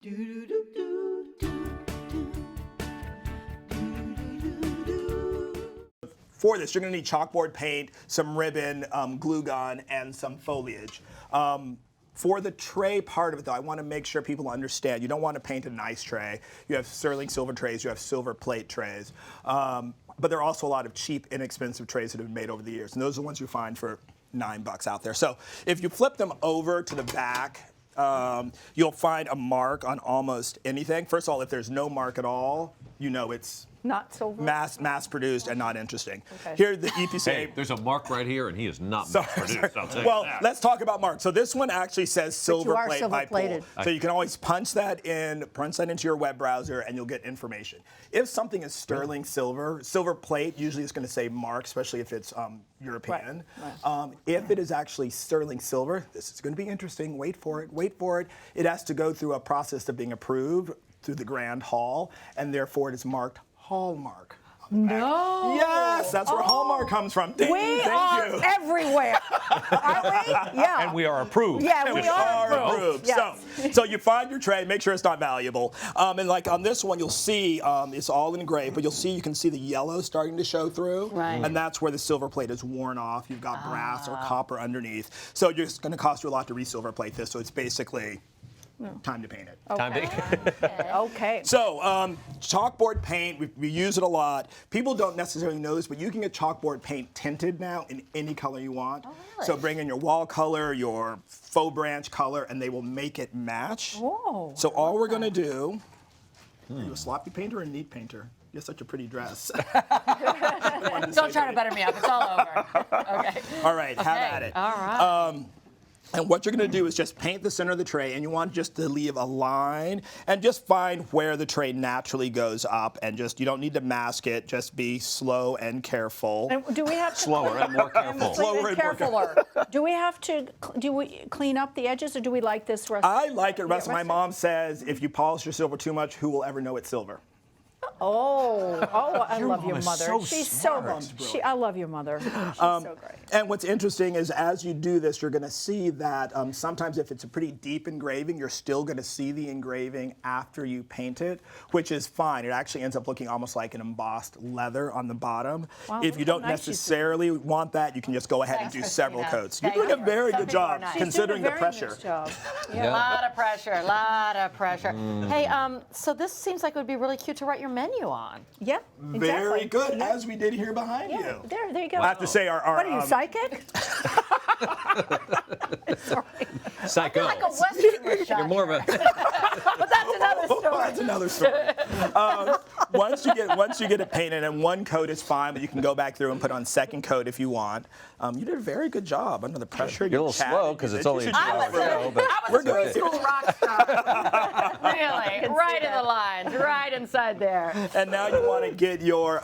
For this, you're going to need chalkboard paint, some ribbon, glue gun, and some foliage. For the tray part of it, though, I want to make sure people understand. You don't want to paint a nice tray. You have sterling silver trays. You have silver plate trays. But there are also a lot of cheap, inexpensive trays that have been made over the years. And those are the ones you find for $9 out there. So if you flip them over to the back, you'll find a mark on almost anything. First of all, if there's no mark at all, you know it's not silver. Mass produced and not interesting. Okay. Here, the EPCA. Hey, there's a mark right here, and he is not mass produced. I'll tell you well, that. let's talk about marks. So this one actually says silver plate by pool. So you can always punch that into your web browser, and you'll get information. If something is sterling silver plate, usually it's going to say mark, especially if it's European. Right. If it is actually sterling silver, this is going to be interesting. Wait for it. Wait for it. It has to go through a process of being approved through the Grand Hall, and therefore it is marked Hallmark. No. Yes, that's where Hallmark comes from. Ding, we are everywhere, aren't we? Yeah. And we are approved. Yeah, we are approved. Yes. So you find your tray, make sure it's not valuable. And like on this one, you'll see it's all engraved, but you can see the yellow starting to show through. Right. And that's where the silver plate is worn off. You've got brass or copper underneath. So it's going to cost you a lot to re-silver plate this. So it's basically time to paint it. Okay. Time to Okay. So chalkboard paint, we use it a lot. People don't necessarily know this, but you can get chalkboard paint tinted now in any color you want. Oh, really? So bring in your wall color, your faux branch color, and they will make it match. Whoa. So all we're going to do, are you a sloppy painter or a neat painter? You have such a pretty dress. Don't try to butter me up. It's all over. Okay. All right, have at it. All right. And what you're going to do is just paint the center of the tray, and you want just to leave a line and just find where the tray naturally goes up, and you don't need to mask it. Just be slow and careful. And do we have to slower and more careful. Slower and more carefuler? Do we have to? Do we clean up the edges, or do we like this rustic? I like it rustic. My mom says if you polish your silver too much, who will ever know it's silver? I love your is mother. so She's smart. so good. I love your mother. She's so great. And what's interesting is as you do this, you're going to see that sometimes if it's a pretty deep engraving, you're still going to see the engraving after you paint it, which is fine. It actually ends up looking almost like an embossed leather on the bottom. Wow, if you don't necessarily want that, you can just go ahead and do several coats. You're doing a very good job considering the pressure. A lot of pressure, a lot of pressure. Hey, so this seems like it would be really cute to write your menu on. Yeah, exactly. Very good, as we did here behind you. There you go. I have to say our what are you, psychic? Sorry. Psycho. Like a Western shot. You're more of a. But that's another story. That's another story. Once you get it painted, and one coat is fine, but you can go back through and put on second coat if you want. You did a very good job under the pressure. You're a little slow because it's only. I was a preschool rock star. Really, right in the lines, right inside there. And now you want to get your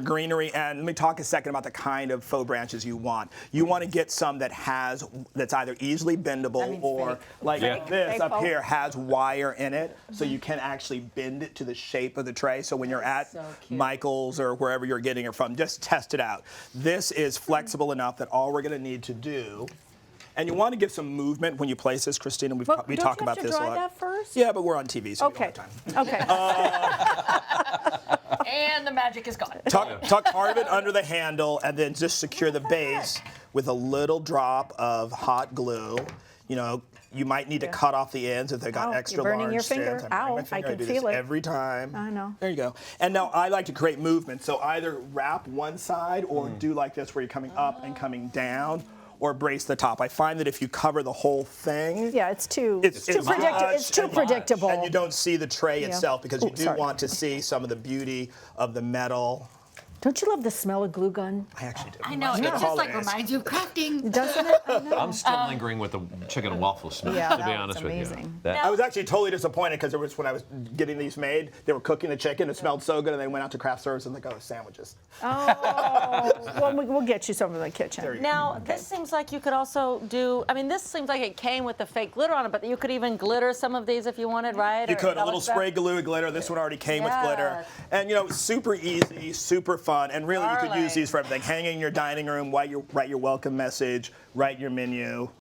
greenery, and let me talk a second about the kind of faux branches you want. You want to get some that's either easily bendable or like this up here has wire in it, so you can actually bend it to the shape of the tray. So when you're at Michael's or wherever you're getting it from, just test it out. This is flexible enough that all we're going to need to do. And you want to give some movement when you place this, Christina. We talk about this a lot. Don't you have to dry that first? Yeah, but we're on TV, so we don't have time. Okay. And the magic is gone. Tuck part of it under the handle, and then just secure the base with a little drop of hot glue. You know, you might need to cut off the ends if they've got extra large burning your finger. strands. Ow, I can feel it. Every time. I know. There you go. And now I like to create movement, so either wrap one side or do like this where you're coming up and coming down, or brace the top. I find that if you cover the whole thing, it's too much, predictable. And you don't see the tray itself because you do sorry. want to see some of the beauty of the metal. Don't you love the smell of glue gun? I actually do. I know, it just like reminds you of crafting. Doesn't it? I know. I'm still lingering with the chicken and waffle smell. Yeah, to be that honest was with amazing. you. I was actually totally disappointed because when I was getting these made, they were cooking the chicken. It smelled so good, and they went out to craft service and like, sandwiches. Oh, well, we'll get you some in the kitchen. Now, this seems like you could also do, this seems like it came with the fake glitter on it, but you could even glitter some of these if you wanted, right? You could, a little spray glue glitter. This one already came with glitter. And, super easy, super fun, and really you could use these for everything. Hang in your dining room, write your welcome message, write your menu.